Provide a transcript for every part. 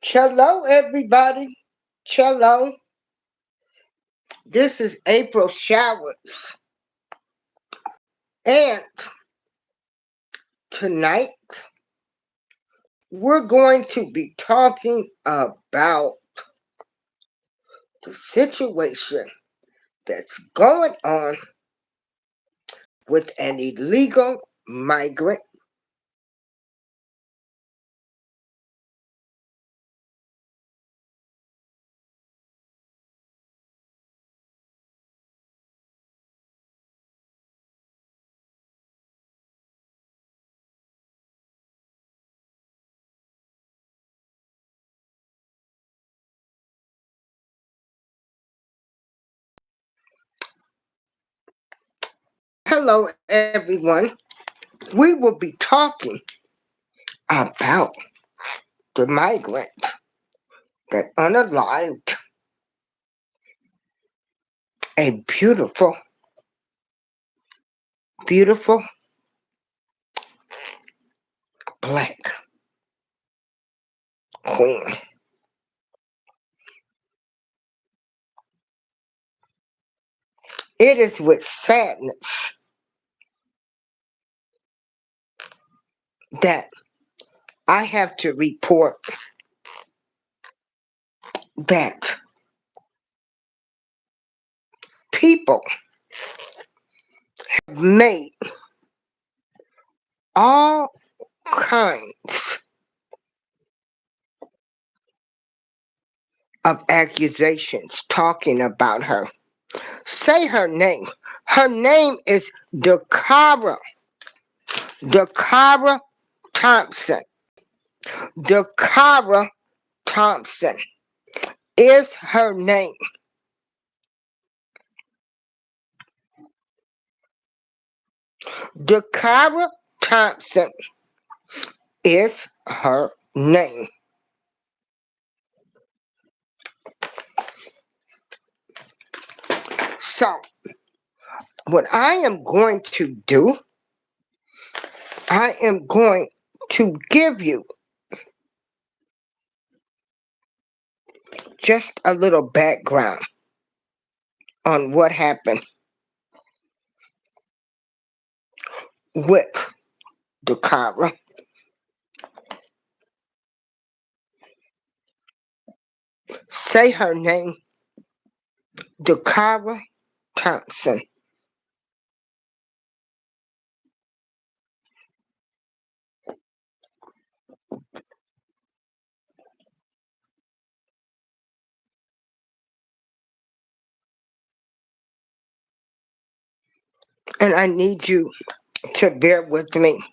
Cello, everybody. Cello. This is April Showers. And tonight, we're going to be talking about the situation that's going on with an illegal migrant Hello, everyone. We will be talking about the migrant that unalived a beautiful, beautiful black queen. It is with sadness that I have to report that people have made all kinds of accusations talking about her. Say her name. Her name is Dacara. Dacara Thompson. Dacara Thompson is her name. Dacara Thompson is her name. So, what I am going to do, I am going to give you just a little background on what happened with Dacara. Say her name, Dacara Thompson. And I need you to bear with me.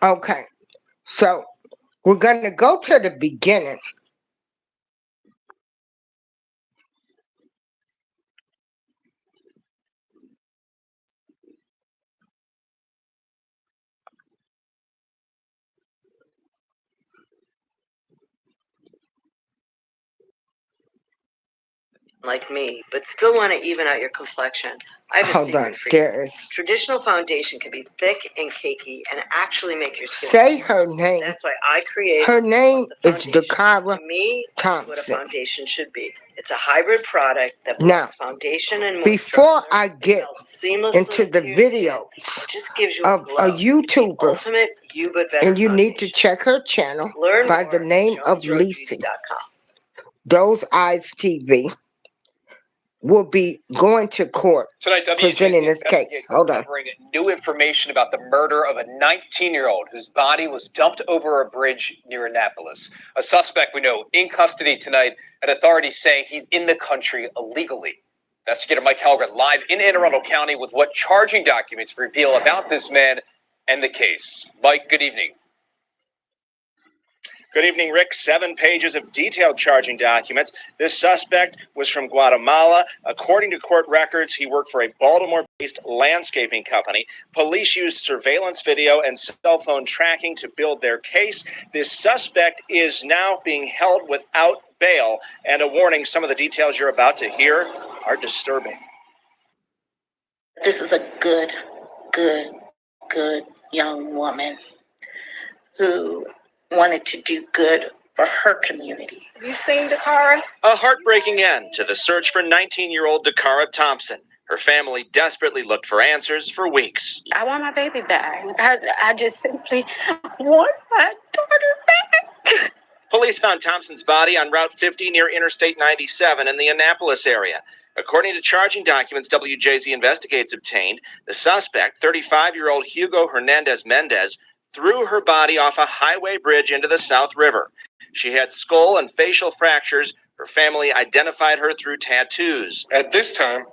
Okay, so we're going to go to the beginning. Like me, but still want to even out your complexion. I have a Hold secret on, for you. there is. Traditional foundation can be thick and cakey and actually make your skin. Say her name. That's why I create. Her name the is foundation. Dacara To me, that's what a Thompson. foundation should be. It's a hybrid product that Now, blends foundation and moisturizer. before I get seamlessly into the your skin. videos It just gives you of a glow. a YouTuber, Ultimate you but better and you need to foundation. check her channel Learn by more the name at of Leese, jonesroadbeauty.com. Those Eyes TV, will be going to court Tonight, presenting this case. Hold on. Covering new information about the murder of a 19-year-old whose body was dumped over a bridge near Annapolis. A suspect we know in custody tonight, and authorities saying he's in the country illegally. Investigator Mike Halgren live in Anne Arundel County with what charging documents reveal about this man and the case. Mike, good evening. Good evening, Rick. 7 pages of detailed charging documents. This suspect was from Guatemala. According to court records, he worked for a Baltimore-based landscaping company. Police used surveillance video and cell phone tracking to build their case. This suspect is now being held without bail. And a warning, some of the details you're about to hear are disturbing. This is a good young woman who wanted to do good for her community. Have you seen Dacara? A heartbreaking end to the search for 19-year-old Dacara Thompson. Her family desperately looked for answers for weeks. I want my baby back. I just simply want my daughter back. Police found Thompson's body on Route 50 near Interstate 97 in the Annapolis area. According to charging documents WJZ Investigates obtained, the suspect, 35-year-old Hugo Hernandez Mendez, threw her body off a highway bridge into the South River. She had skull and facial fractures. Her family identified her through tattoos. At this time,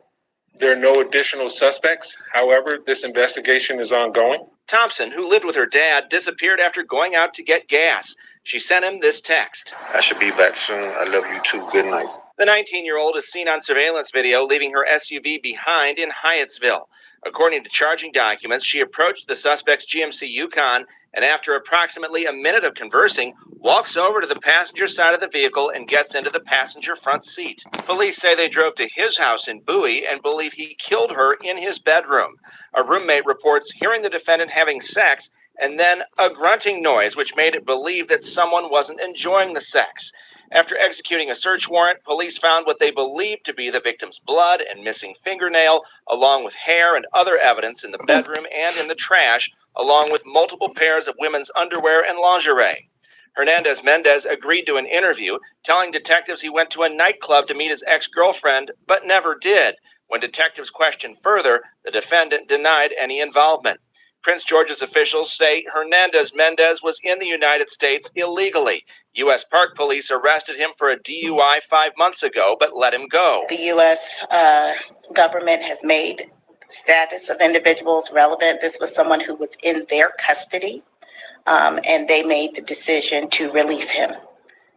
there are no additional suspects. However, this investigation is ongoing. Thompson, who lived with her dad, disappeared after going out to get gas. She sent him this text. I should be back soon. I love you too. Good night. The 19-year-old is seen on surveillance video leaving her SUV behind in Hyattsville. According to charging documents, she approached the suspect's GMC Yukon and after approximately a minute of conversing, walks over to the passenger side of the vehicle and gets into the passenger front seat. Police say they drove to his house in Bowie and believe he killed her in his bedroom. A roommate reports hearing the defendant having sex and then a grunting noise, which made it believe that someone wasn't enjoying the sex. After executing a search warrant, police found what they believed to be the victim's blood and missing fingernail, along with hair and other evidence in the bedroom and in the trash, along with multiple pairs of women's underwear and lingerie. Hernandez Mendez agreed to an interview, telling detectives he went to a nightclub to meet his ex-girlfriend, but never did. When detectives questioned further, the defendant denied any involvement. Prince George's officials say Hernandez Mendez was in the United States illegally. U.S. Park Police arrested him for a DUI 5 months ago, but let him go. The U.S. Government has made status of individuals relevant. This was someone who was in their custody, and they made the decision to release him.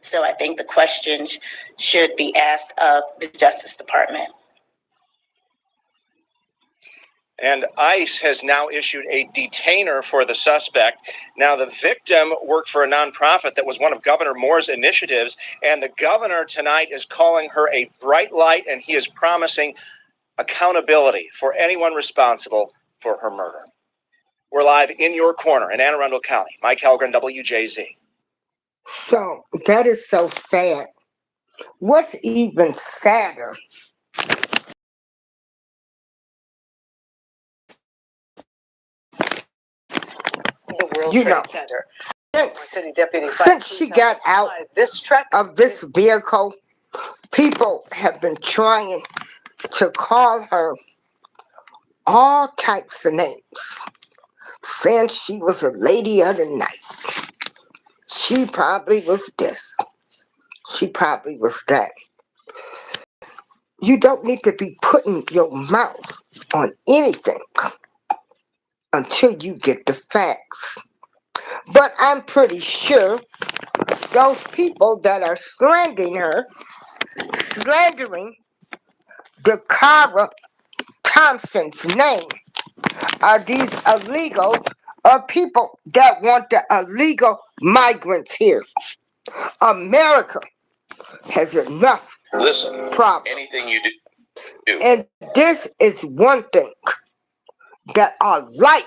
So I think the questions should be asked of the Justice Department. And ICE has now issued a detainer for the suspect. Now, the victim worked for a nonprofit that was one of Governor Moore's initiatives, and the governor tonight is calling her a bright light, and he is promising accountability for anyone responsible for her murder. We're live in your corner in Anne Arundel County. Mike Helgren, WJZ. So that is so sad. What's even sadder The World Trade Center. City deputy since she got out of this vehicle, people have been trying to call her all types of names, saying she was a lady of the night. She probably was this. She probably was that. You don't need to be putting your mouth on anything until you get the facts. But I'm pretty sure those people that are slandering Dacara Thompson's name are these illegals or people that want the illegal migrants here. America has enough problems. Anything you do. And this is one thing that I like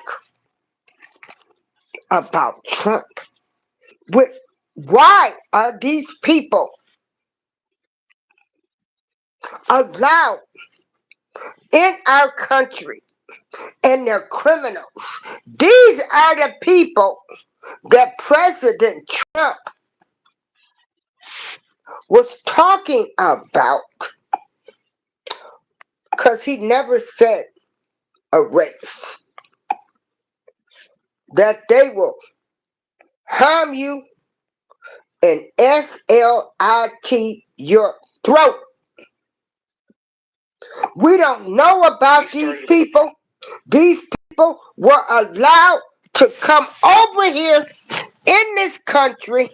about Trump. Why are these people allowed in our country and they're criminals? These are the people that President Trump was talking about, because he never said a race, that they will harm you and SLIT your throat. We don't know about these people. These were allowed to come over here in this country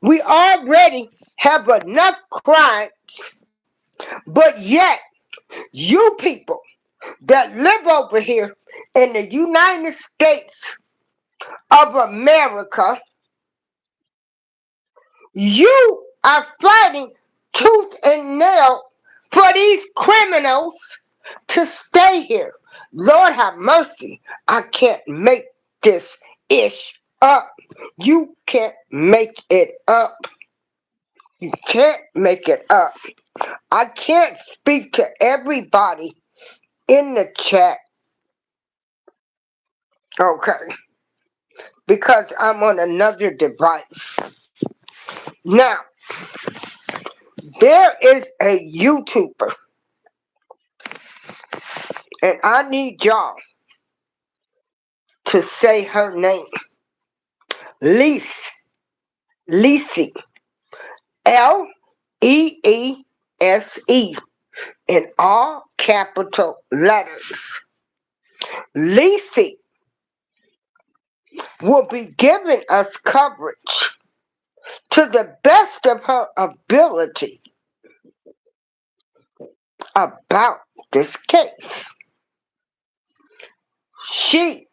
We already have enough crimes, but yet you people that live over here in the United States of America, you are fighting tooth and nail for these criminals to stay here. Lord have mercy. I can't make this ish up. You can't make it up. You can't make it up. I can't speak to everybody in the chat, okay, because I'm on another device. Now, there is a YouTuber, and I need y'all to say her name. Leese. Leese. Leese. In all capital letters. Leese will be giving us coverage to the best of her ability about this case. She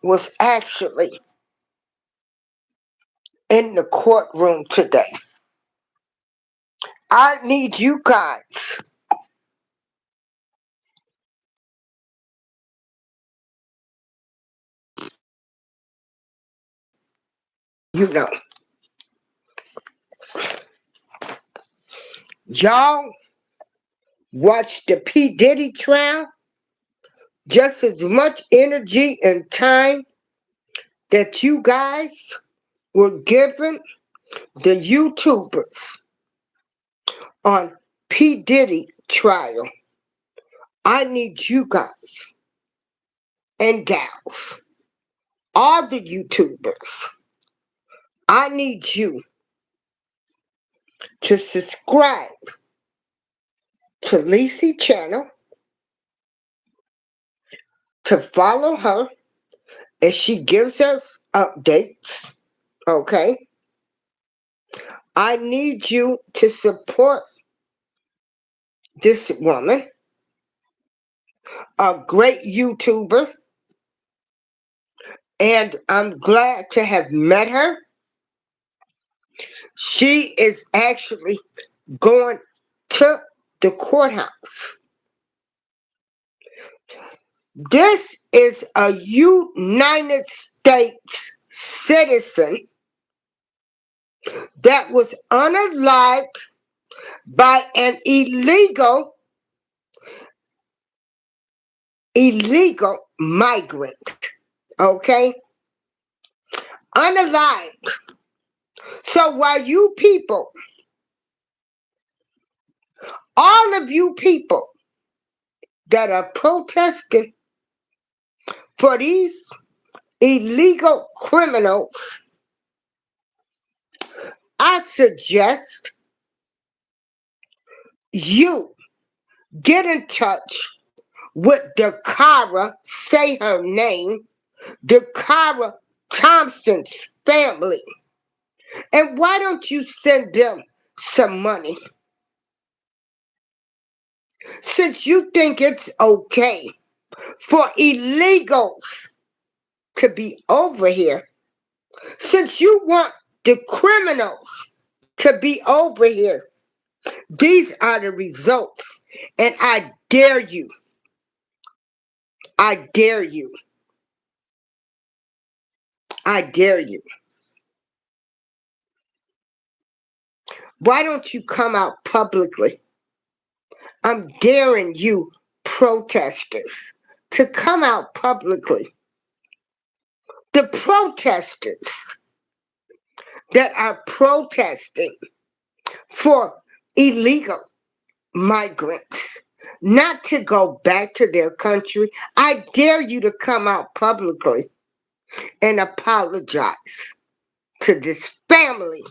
was actually in the courtroom today. I need you guys you know, y'all watch the P. Diddy trial just as much energy and time that you guys were giving the YouTubers on P. Diddy trial. I need you guys and gals, all the YouTubers, I need you to subscribe to Leese channel, to follow her as she gives us updates, okay? I need you to support this woman, a great YouTuber, and I'm glad to have met her. She is actually going to the courthouse. This is a United States citizen that was unalived by an illegal migrant. Okay? Unalived. So while you people, all of you people that are protesting for these illegal criminals, I suggest you get in touch with Dacara, say her name, Dacara Thompson's family. And why don't you send them some money? Since you think it's okay for illegals to be over here, since you want the criminals to be over here, these are the results. And I dare you, I dare you, I dare you. Why don't you come out publicly? I'm daring you, protesters, to come out publicly. The protesters that are protesting for illegal migrants not to go back to their country, I dare you to come out publicly and apologize to this family.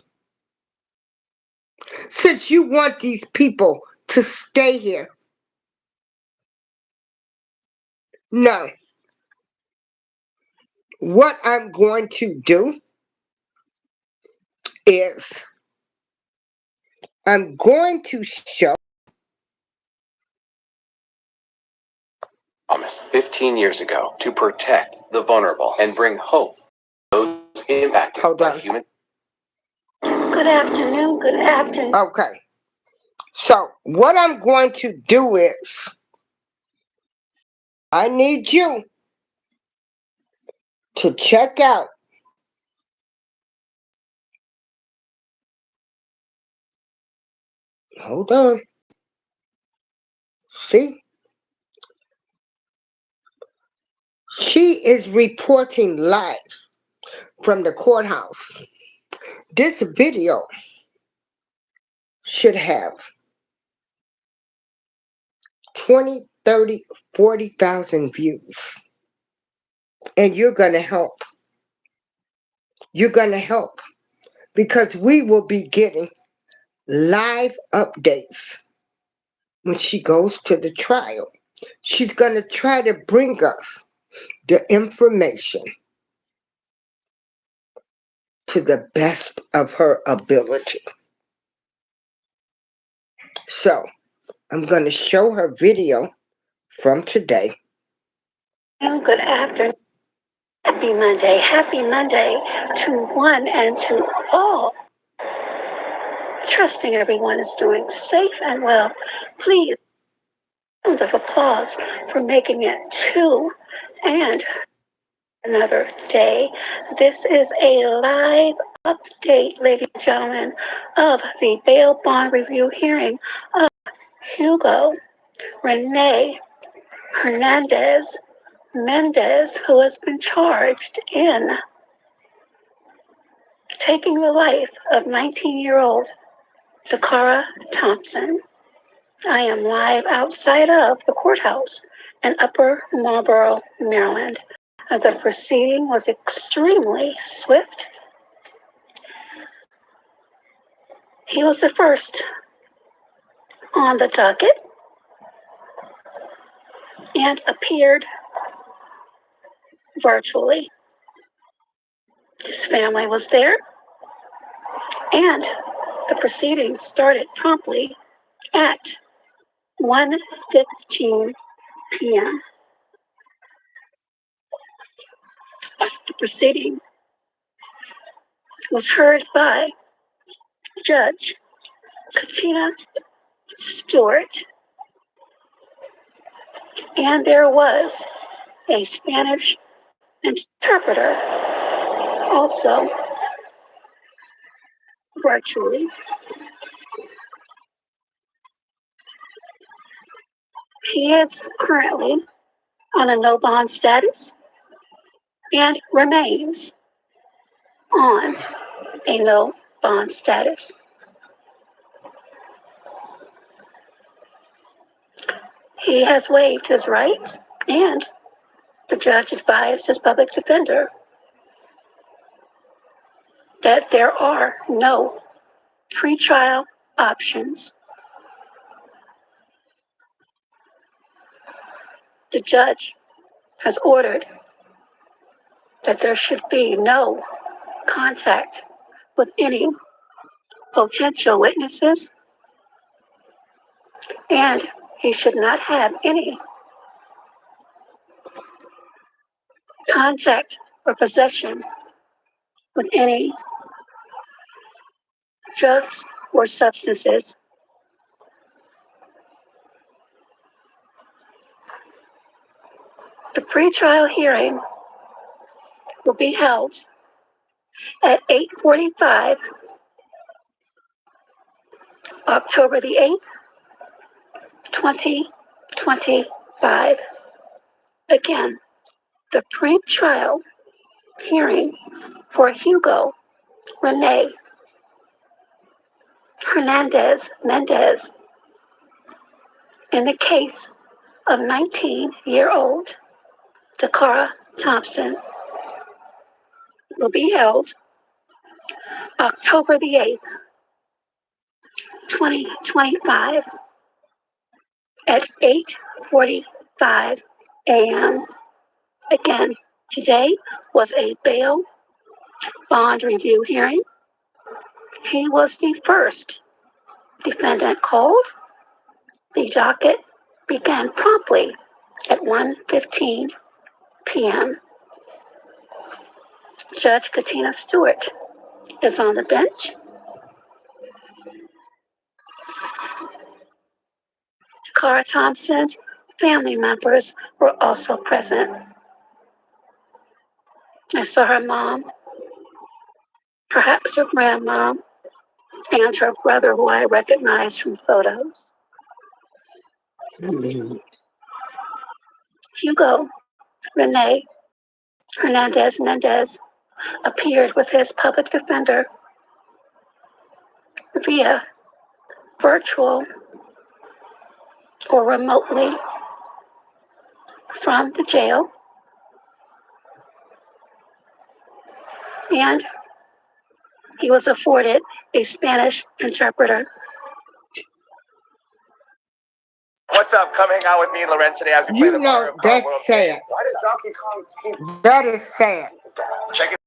Since you want these people to stay here. No. What I'm going to do is I'm going to show Promise 15 years ago to protect the vulnerable and bring hope to those impacted Hold by on. human. Good afternoon. Good afternoon. Okay. So what I'm going to do is I need you to check out hold on. See? She is reporting live from the courthouse. This video should have 20, 30, 40,000 views. And you're going to help. You're going to help because we will be getting live updates when she goes to the trial. She's going to try to bring us the information to the best of her ability. So I'm going to show her video from today. Good afternoon. Happy Monday. Happy Monday to one and to all. Trusting everyone is doing safe and well. Please, round of applause for making it to and another day. This is a live update, ladies and gentlemen, of the bail bond review hearing of Hugo Rene Hernandez Mendez, who has been charged in taking the life of 19-year-old Dacara Thompson. I am live outside of the courthouse in Upper Marlboro, Maryland. The proceeding was extremely swift. He was the first on the docket and appeared virtually. His family was there, and the proceedings started promptly at 1:15 p.m. The proceeding was heard by Judge Katina Stewart, and there was a Spanish interpreter also virtually. He is currently on a no bond status and remains on a no bond status. He has waived his rights, and the judge advised his public defender that there are no pretrial options. The judge has ordered that there should be no contact with any potential witnesses, and he should not have any contact or possession with any drugs or substances. The pretrial hearing will be held at 8:45, October the 8th, 2025. Again, the pretrial hearing for Hugo Rene Hernandez Mendez in the case of 19-year-old Dacara Thompson will be held October the 8th, 2025 at 8:45 a.m. Again, today was a bail bond review hearing. he was the first defendant called. The docket began promptly at 1:15 p.m. Judge Katina Stewart is on the bench. Dacara Thompson's family members were also present. I saw her mom, perhaps her grandmom, and her brother, who I recognized from photos. Hugo Rene Hernandez appeared with his public defender via virtual or remotely from the jail, and he was afforded a Spanish interpreter. What's up? Come hang out with me and Lorenz today as we play the Mario Kart That's World sad. Game. Why does Donkey Kong? That is sad. Check it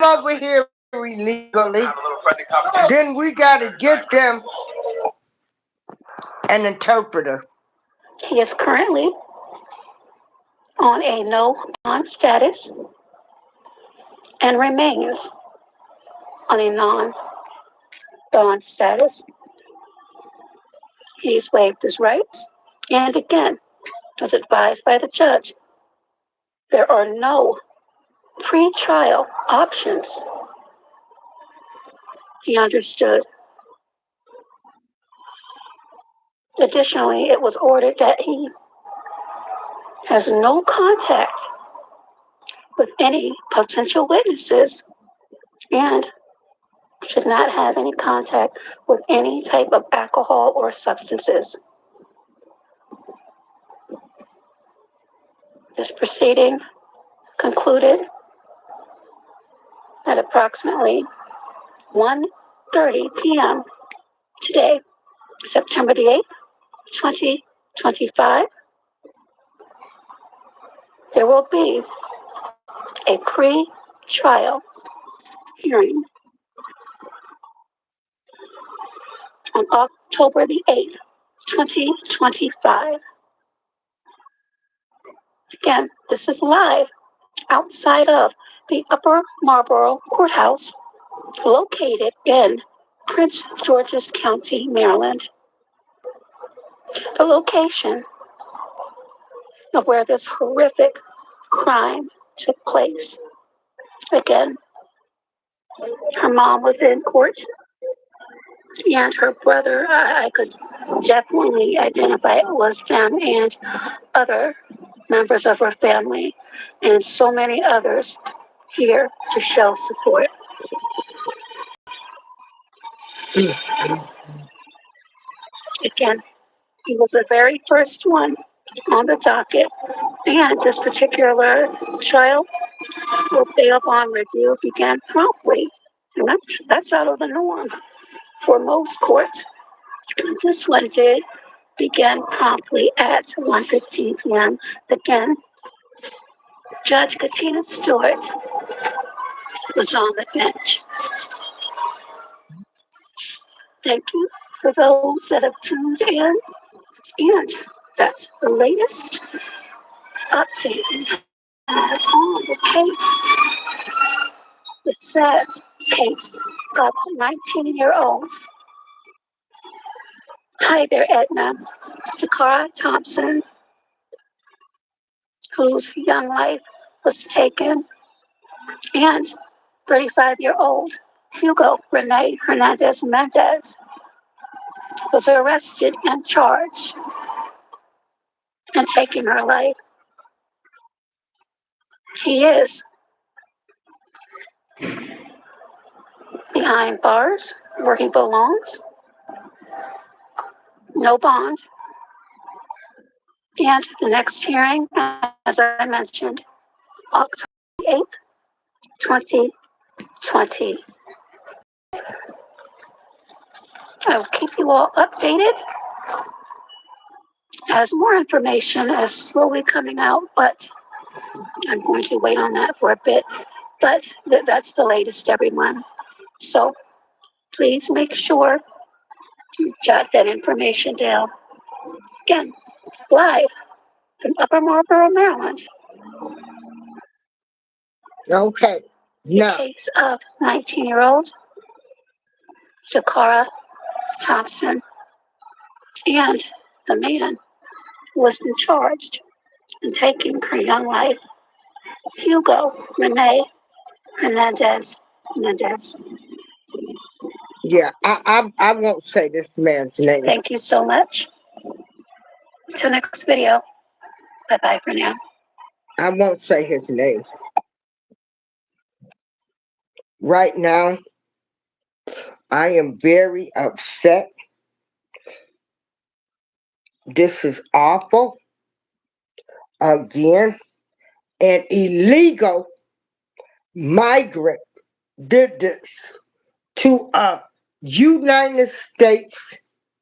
Over here illegally. Have a little friendly competition. Then we got to get them an interpreter. He is currently on a no bond status and remains on a non-bond status. He's waived his rights, and again, as advised by the judge, there are no pre-trial options. He understood. Additionally, it was ordered that he has no contact with any potential witnesses and should not have any contact with any type of alcohol or substances. This proceeding concluded at approximately 1:30 p.m. today, September the 8th, 2025. There will be a pre-trial hearing on October the 8th, 2025. Again, this is live outside of the Upper Marlboro Courthouse, located in Prince George's County, Maryland. The location of where this horrific crime took place. Again, her mom was in court, and her brother, I could definitely identify it was them, and other members of her family, and so many others here to show support. Again, he was the very first one on the docket, and this particular trial with bail bond review began promptly, and that's out of the norm for most courts. This one did begin promptly at 1:15 p.m. Again, Judge Katina Stewart was on the bench. Thank you for those that have tuned in, and that's the latest update on the case, the sad case of 19-year-old. Hi there, Edna. Dacara Thompson, whose young life was taken, and 35-year-old Hugo Rene Hernandez was arrested and charged and taking her life. He is behind bars where he belongs, no bond, and the next hearing, as I mentioned, October 8th, 2020. I will keep you all updated as more information is slowly coming out, but I'm going to wait on that for a bit. But that's the latest, everyone. So Please make sure to jot that information down. Again, live from Upper Marlboro, Maryland. Okay. The Now, case of 19-year-old Dacara Thompson, and the man who has been charged in taking her young life, Hugo Rene Hernandez. yeah, I won't say this man's name. Thank you so much. Until next video. Bye-bye for now. I won't say his name. Right now, I am very upset. This is awful. Again, an illegal migrant did this to a United States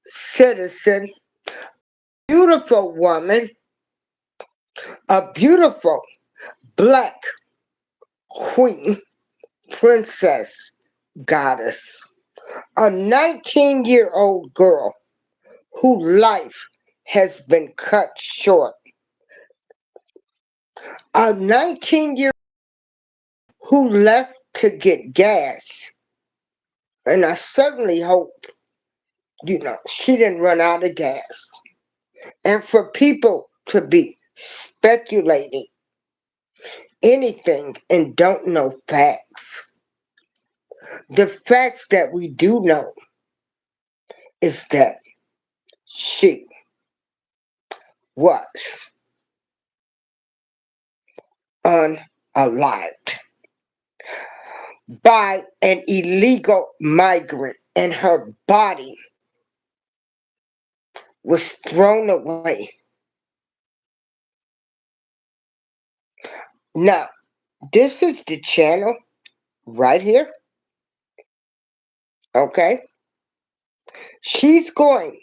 citizen, beautiful woman, a beautiful black queen, princess, goddess, a 19-year-old girl whose life has been cut short, a 19-year-old who left to get gas, and I certainly hope, she didn't run out of gas. And for people to be speculating anything and don't know facts, the facts that we do know is that she was unalived by an illegal migrant, and her body was thrown away. Now, this is the channel right here. Okay? She's going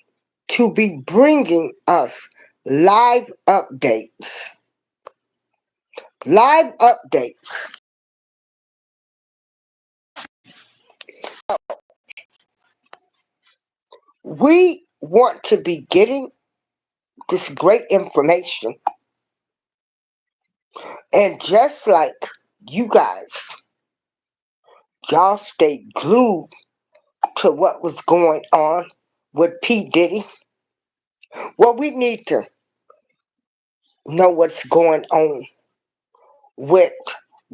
to be bringing us live updates. Live updates. We want to be getting this great information. And just like you guys, y'all stayed glued to what was going on with P. Diddy. Well, we need to know what's going on with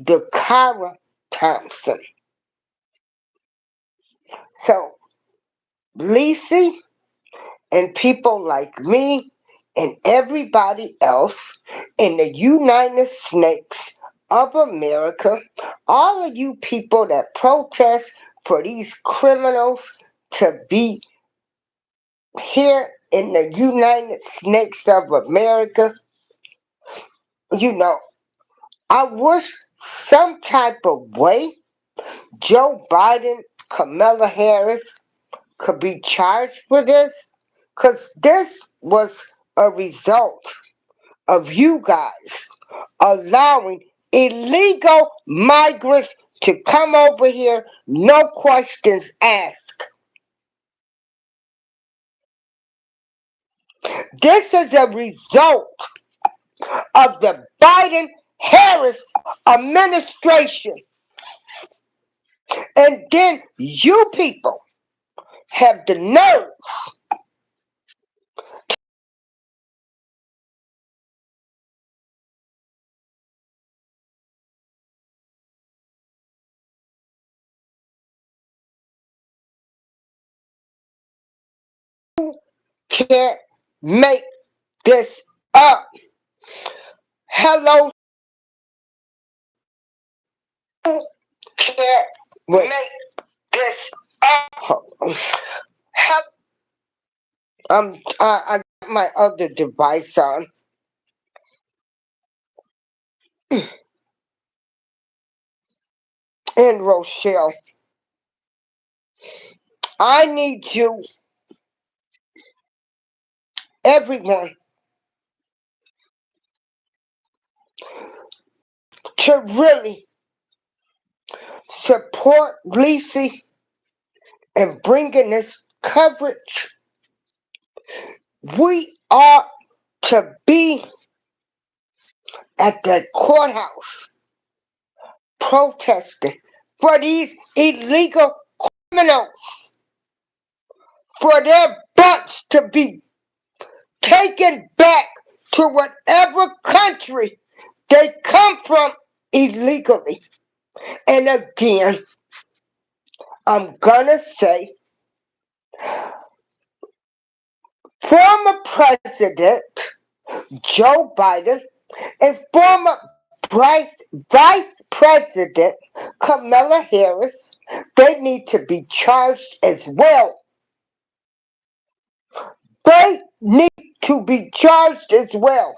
Dacara Thompson. So, Leese and people like me and everybody else in the United States of America, all of you people that protest for these criminals to be here in the United States of America, I wish some type of way Joe Biden, Kamala Harris could be charged for this, because this was a result of you guys allowing illegal migrants to come over here, no questions asked. This is a result of the Biden-Harris administration. And then you people have the nerve can't make this up. Hello, can't make this up. I got my other device on. And Rochelle, I need you, everyone, to really support Leese and bringing this coverage. We ought to be at the courthouse protesting for these illegal criminals, for their butts to be taken back to whatever country they come from illegally. And again, I'm gonna say, former President Joe Biden and former Vice President Kamala Harris, they need to be charged as well. They need to be charged as well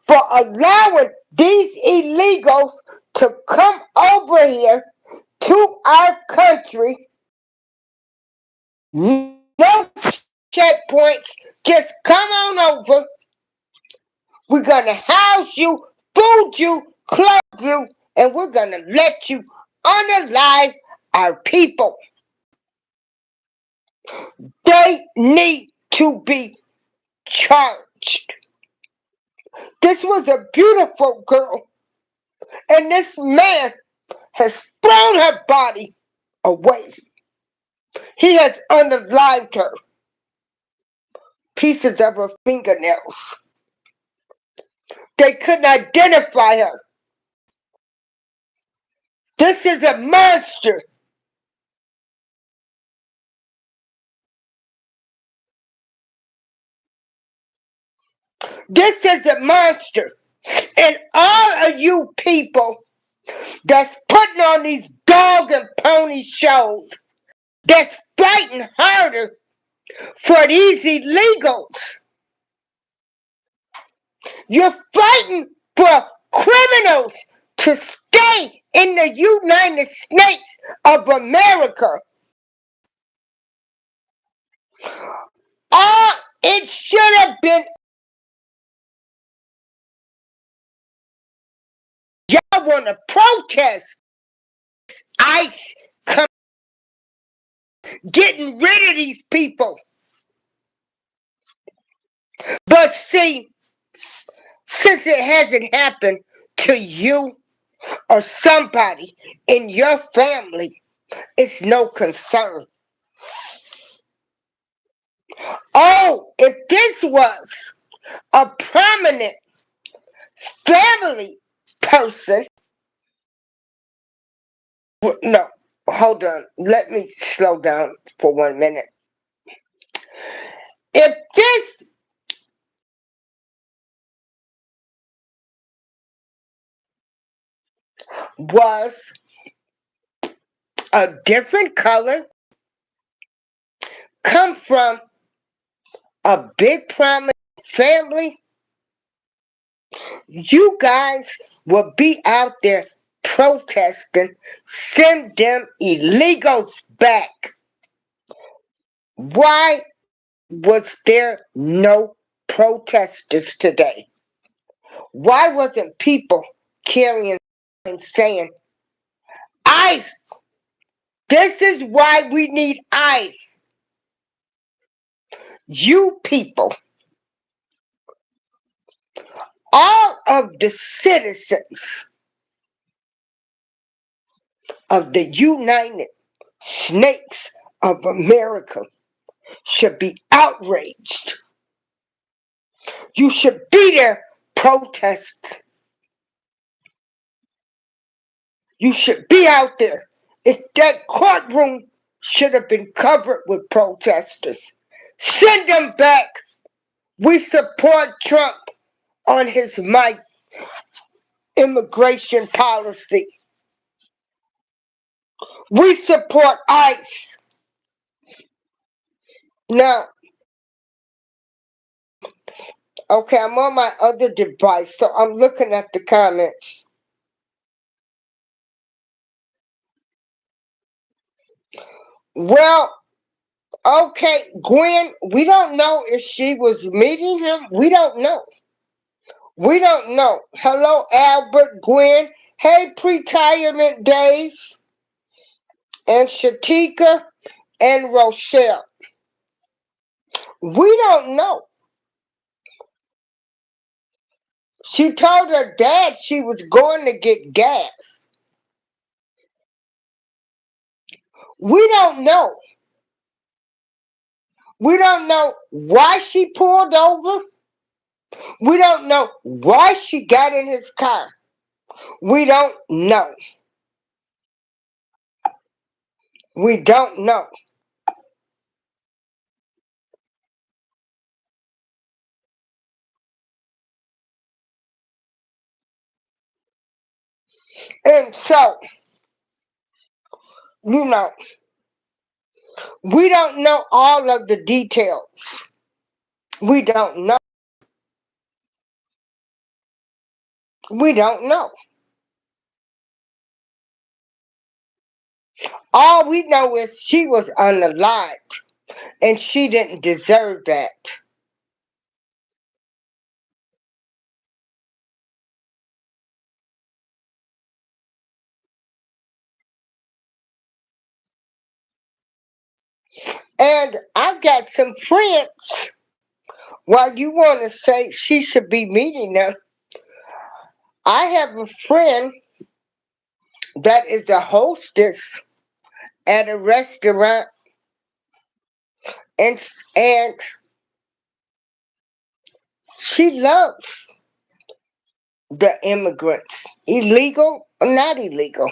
for allowing these illegals to come over here to our country. No checkpoints, just come on over. We're going to house you, food you, clothe you, and we're going to let you unalive our people. They need to be charged. This was a beautiful girl, and this man has thrown her body away. He has unalived her. Pieces of her fingernails. They couldn't identify her. This is a monster. This is a monster. And all of you people that's putting on these dog and pony shows, that's fighting harder for these illegals. You're fighting for criminals to stay in the United States of America. It should have been. Y'all want to protest ICE getting rid of these people. But see, since it hasn't happened to you or somebody in your family, it's no concern. Oh, if this was a prominent family person, no, hold on, let me slow down for 1 minute. If this was a different color, come from a big prominent family, you guys will be out there protesting, send them illegals back. Why was there no protesters today? Why wasn't people carrying and saying, ICE, this is why we need ICE. You people, all of the citizens of the United States of America should be outraged. You should be there protesting. You should be out there. If that courtroom should have been covered with protesters, send them back. We support Trump on his immigration policy. We support ICE. Now, okay, I'm on my other device, so I'm looking at the comments. Well, okay, Gwen, we don't know if she was meeting him. We don't know. We don't know. Hello, Albert, Gwen. Hey, Pretirement Days. And Shatika and Rochelle. We don't know. She told her dad she was going to get gas. We don't know. We don't know why she pulled over. We don't know why she got in his car. We don't know. We don't know. And so, you know, we don't know all of the details. We don't know. We don't know. All we know is she was unalive and she didn't deserve that. And I've got some friends. While you want to say she should be meeting them, I have a friend that is a hostess at a restaurant, and and she loves the immigrants, illegal or not illegal.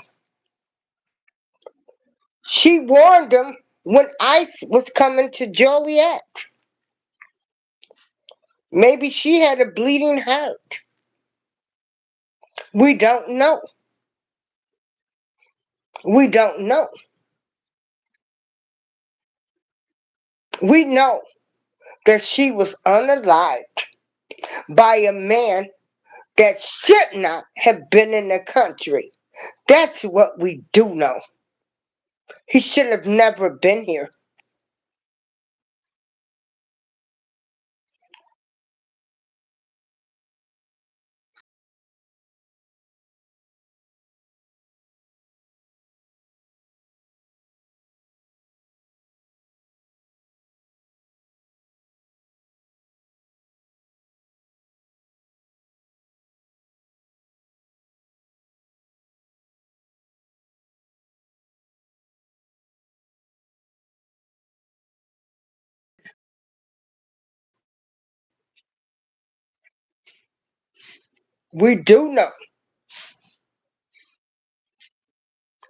She warned them when ICE was coming to Joliet. Maybe she had a bleeding heart. We don't know. We don't know. We know that she was unalived by a man that should not have been in the country. That's what we do know. He should have never been here. We do know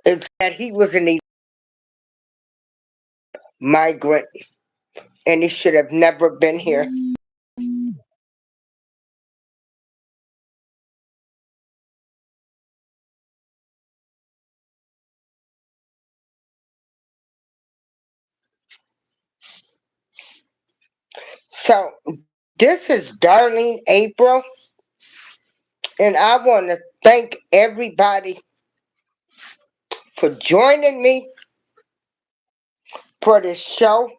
is that he was an migrant and he should have never been here. So this is Darlene April, and I want to thank everybody for joining me for this show.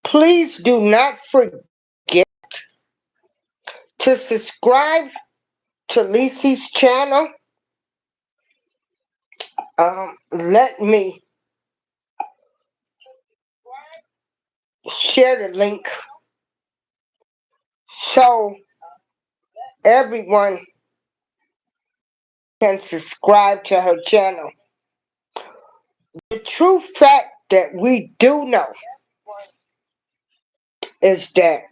Please do not forget to subscribe to Leese's channel. Let me share the link so everyone can subscribe to her channel. The true fact that we do know is that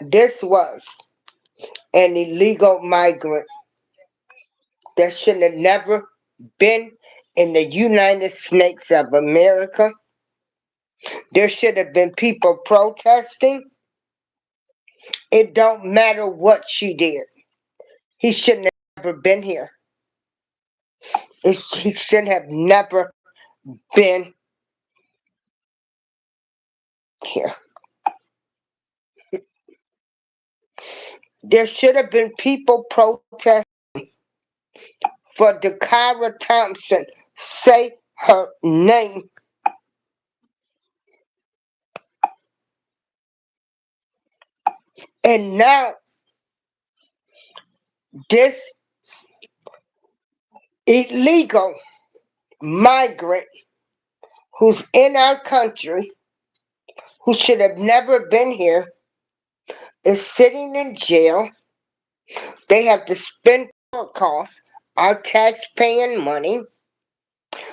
this was an illegal migrant that should have never been in the United States of America. There should have been people protesting. It don't matter what she did. He shouldn't have never been here. He should have never been here. There should have been people protesting for Dacara Thompson. Say her name. And now this illegal migrant who's in our country, who should have never been here, is sitting in jail. They have to spend court costs, our tax-paying money.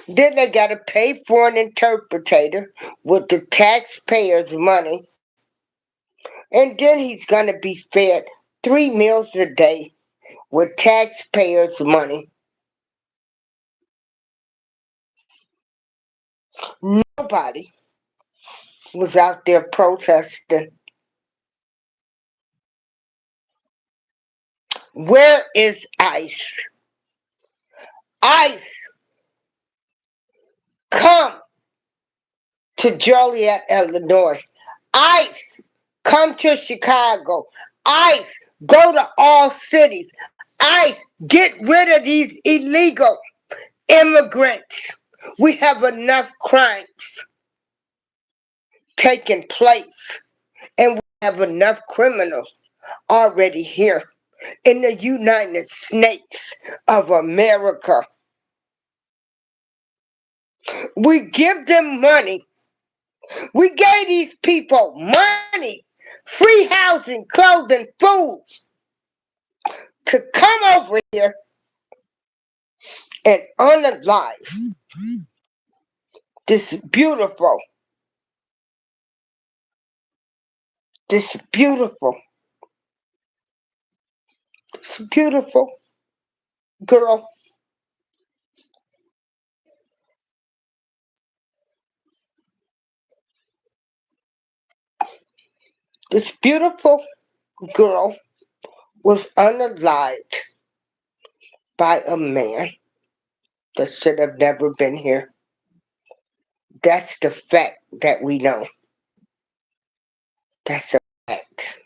Then they got to pay for an interpreter with the taxpayers' money. And then he's going to be fed 3 meals a day with taxpayers' money. Nobody was out there protesting. Where is ICE? ICE, come to Joliet, Illinois. ICE, come to Chicago. ICE, go to all cities. ICE, get rid of these illegal immigrants. We have enough crimes taking place, and we have enough criminals already here in the United States of America. We give them money. We gave these people money, free housing, clothing, food to come over here and unalive this beautiful, this beautiful, this beautiful girl. This beautiful girl was unalived by a man that should have never been here. That's the fact that we know. That's a fact.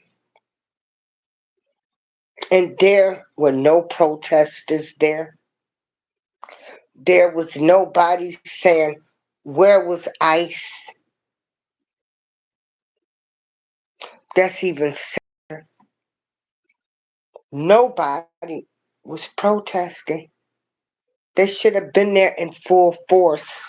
And there were no protesters there. There was nobody saying, where was ICE? That's even sadder. Nobody was protesting. They should have been there in full force.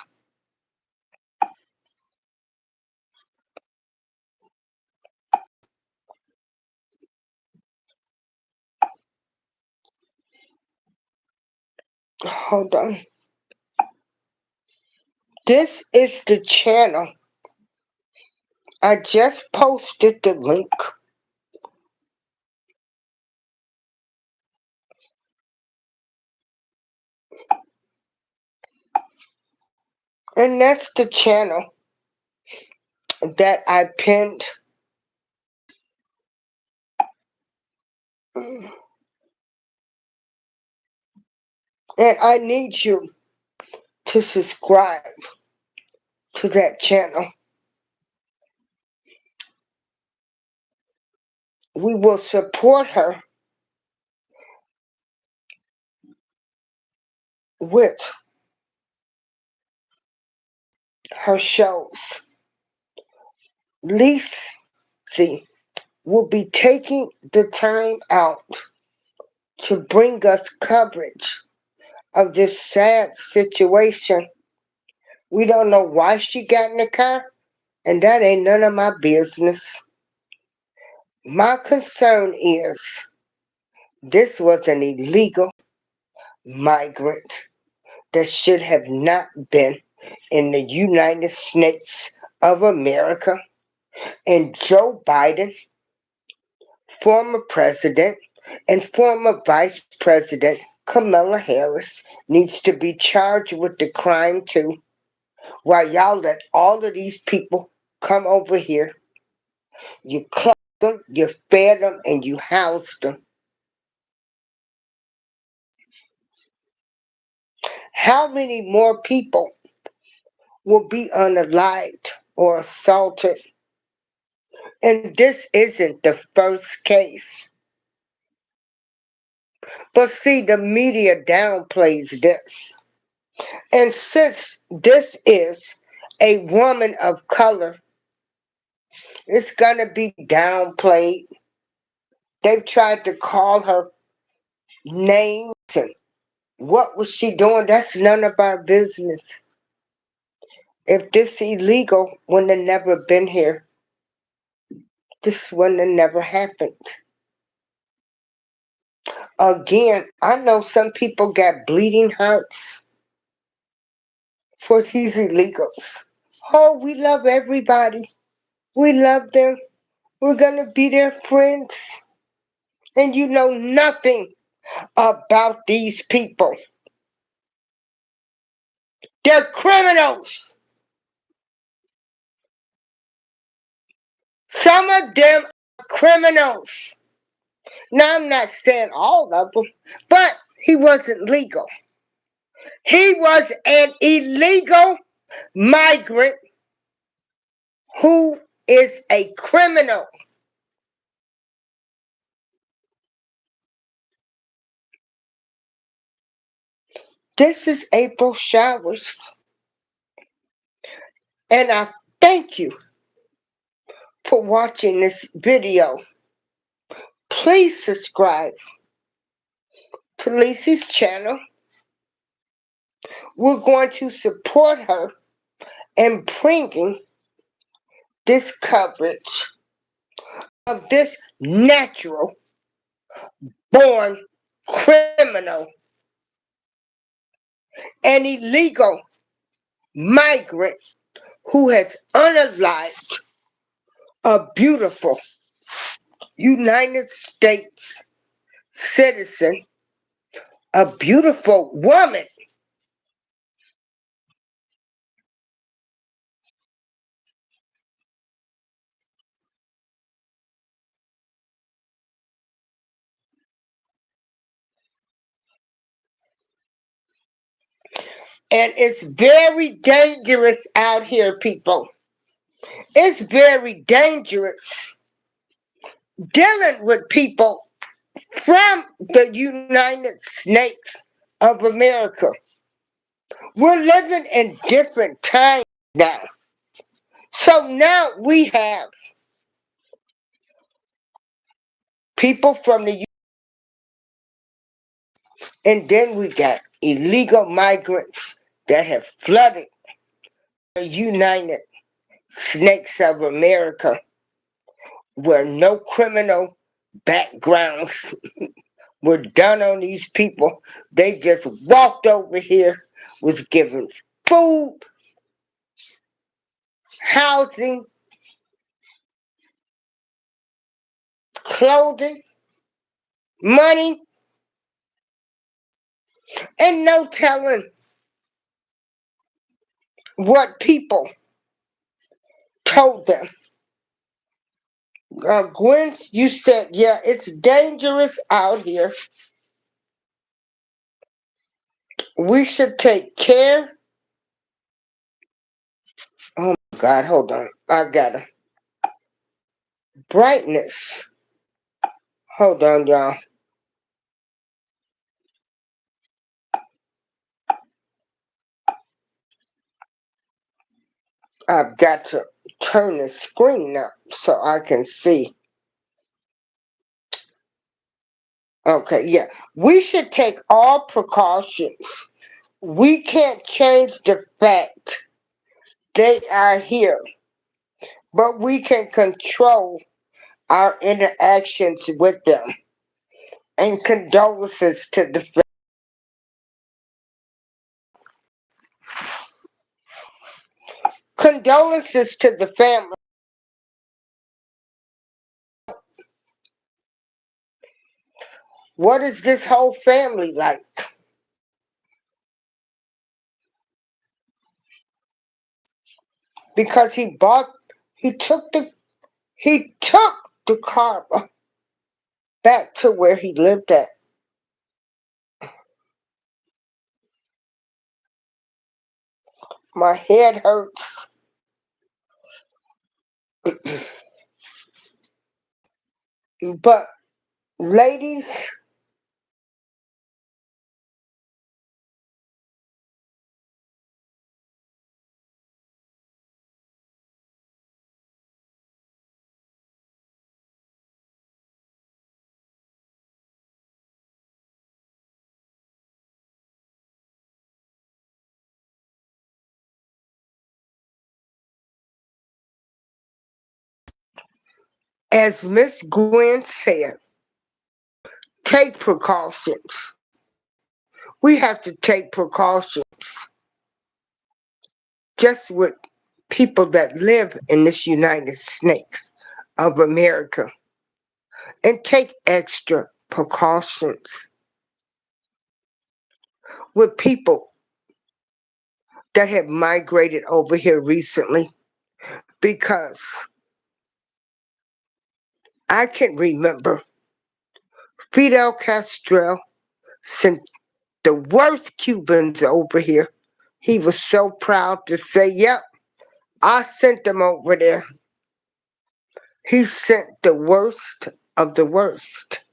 Hold on. This is the channel. I just posted the link. And that's the channel that I pinned. And I need you to subscribe to that channel. We will support her with her shows. Leese will be taking the time out to bring us coverage of this sad situation. We don't know why she got in the car, and that ain't none of my business. My concern is this was an illegal migrant that should have not been in the United States of America. And Joe Biden, former president, and former Vice President Kamala Harris needs to be charged with the crime too. While y'all let all of these people come over here, you clothed them, you fed them, and you housed them. How many more people will be unalived or assaulted? And this isn't the first case. But see, the media downplays this. And since this is a woman of color, it's going to be downplayed. They've tried to call her names and what was she doing? That's none of our business. If this illegal wouldn't have never been here, this wouldn't have never happened. Again, I know some people got bleeding hearts for these illegals. Oh, we love everybody. We love them. We're gonna be their friends. And you know nothing about these people. They're criminals. Some of them are criminals. Now, I'm not saying all of them, but he wasn't legal. He was an illegal migrant who is a criminal. This is April Showers, and I thank you for watching this video. Please subscribe to Leese's channel. We're going to support her in bringing this coverage of this natural born criminal and illegal migrant who has unalived a beautiful United States citizen, a beautiful woman. And it's very dangerous out here, people. It's very dangerous dealing with people from the United States of America. We're living in different times now. So now we have people from the and then we got illegal migrants that have flooded the United States of America where no criminal backgrounds were done on these people. They just walked over here, was given food, housing, clothing, money, and no telling what people told them. Gwen, you said, yeah, it's dangerous out here. We should take care. Oh my God, hold on. I got a brightness. Hold on, y'all. I've got to turn the screen up so I can see. Okay, yeah. We should take all precautions. We can't change the fact they are here, but we can control our interactions with them. And condolences to the condolences to the family. What is this whole family like? Because he took the car back to where he lived at. My head hurts. But ladies, As Miss Gwen said, take precautions. We have to take precautions just with people that live in this United States of America, and take extra precautions with people that have migrated over here recently, because I can remember Fidel Castro sent the worst Cubans over here. He was so proud to say, yep, I sent them over there. He sent the worst of the worst.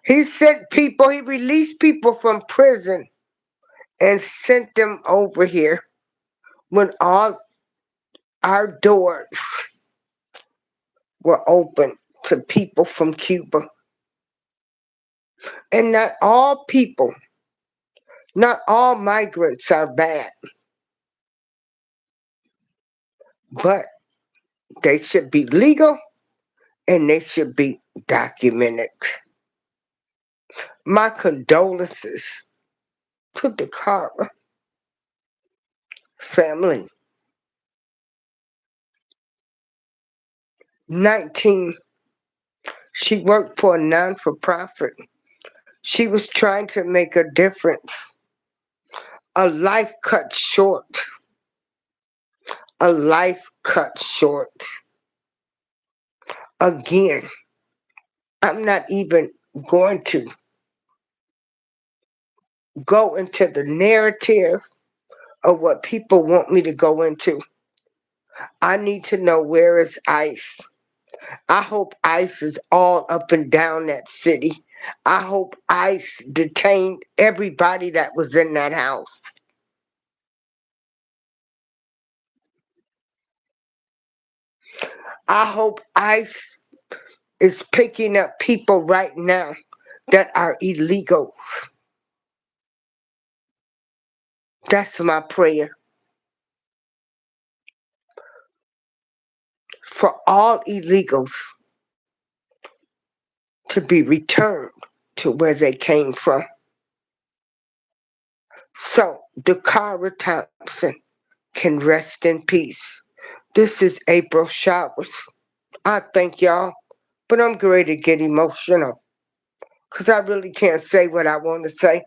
He sent people, he released people from prison and sent them over here when all our doors were open to people from Cuba. And not all people, not all migrants are bad, but they should be legal and they should be documented. My condolences to the Dacara family. 19, she worked for a non-for-profit. She was trying to make a difference. A life cut short. A life cut short. Again, I'm not even going to go into the narrative of what people want me to go into. I need to know, where is ICE? I hope ICE is all up and down that city. I hope ICE detained everybody that was in that house. I hope ICE is picking up people right now that are illegal. That's my prayer. For all illegals to be returned to where they came from. So Dacara Thompson can rest in peace. This is April Showers. I thank y'all, but I'm going to get emotional because I really can't say what I want to say.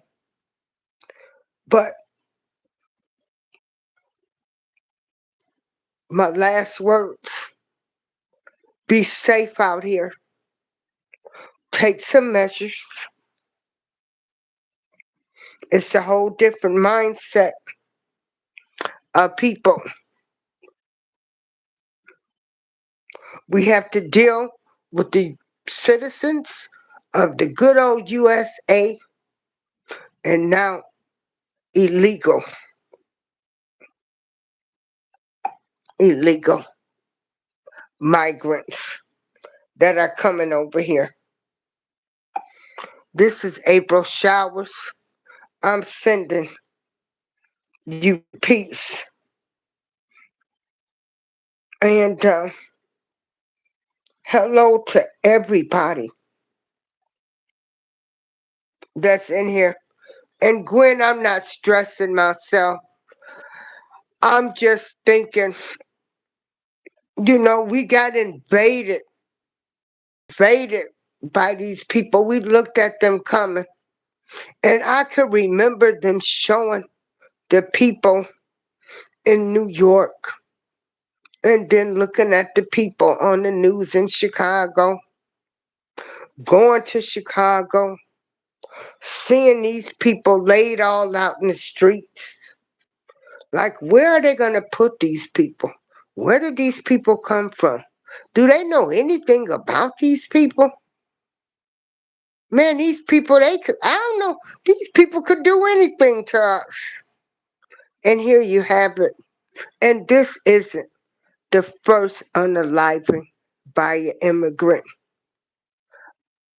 But my last words, be safe out here. Take some measures. It's a whole different mindset of people. We have to deal with the citizens of the good old USA and now illegal migrants that are coming over here. This is April Showers. I'm sending you peace. And hello to everybody that's in here. And Gwen, I'm not stressing myself. I'm just thinking, we got invaded by these people. We looked at them coming. And I could remember them showing the people in New York, and then looking at the people on the news in Chicago, going to Chicago, seeing these people laid all out in the streets. Like, where are they going to put these people? Where did these people come from? Do they know anything about these people? Man, these people, I don't know, these people could do anything to us. And here you have it. And this isn't the first unaliving by an immigrant.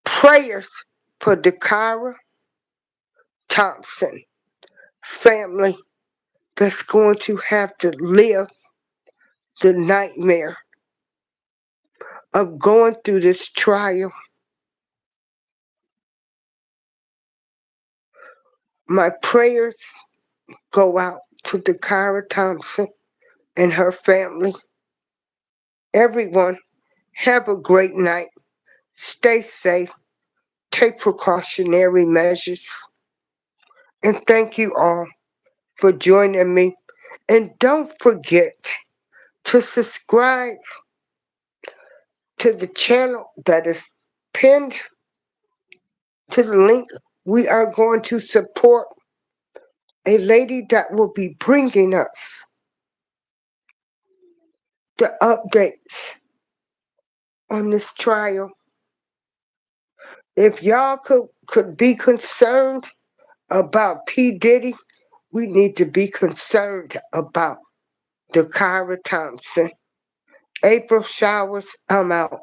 Prayers for Dacara Thompson family that's going to have to live the nightmare of going through this trial. My prayers go out to Dacara Thompson and her family. Everyone, have a great night. Stay safe. Take precautionary measures. And thank you all for joining me. And don't forget to subscribe to the channel that is pinned to the link. We are going to support a lady that will be bringing us the updates on this trial. If y'all could be concerned about P. Diddy, we need to be concerned about Dacara Thompson. April Showers, I'm out.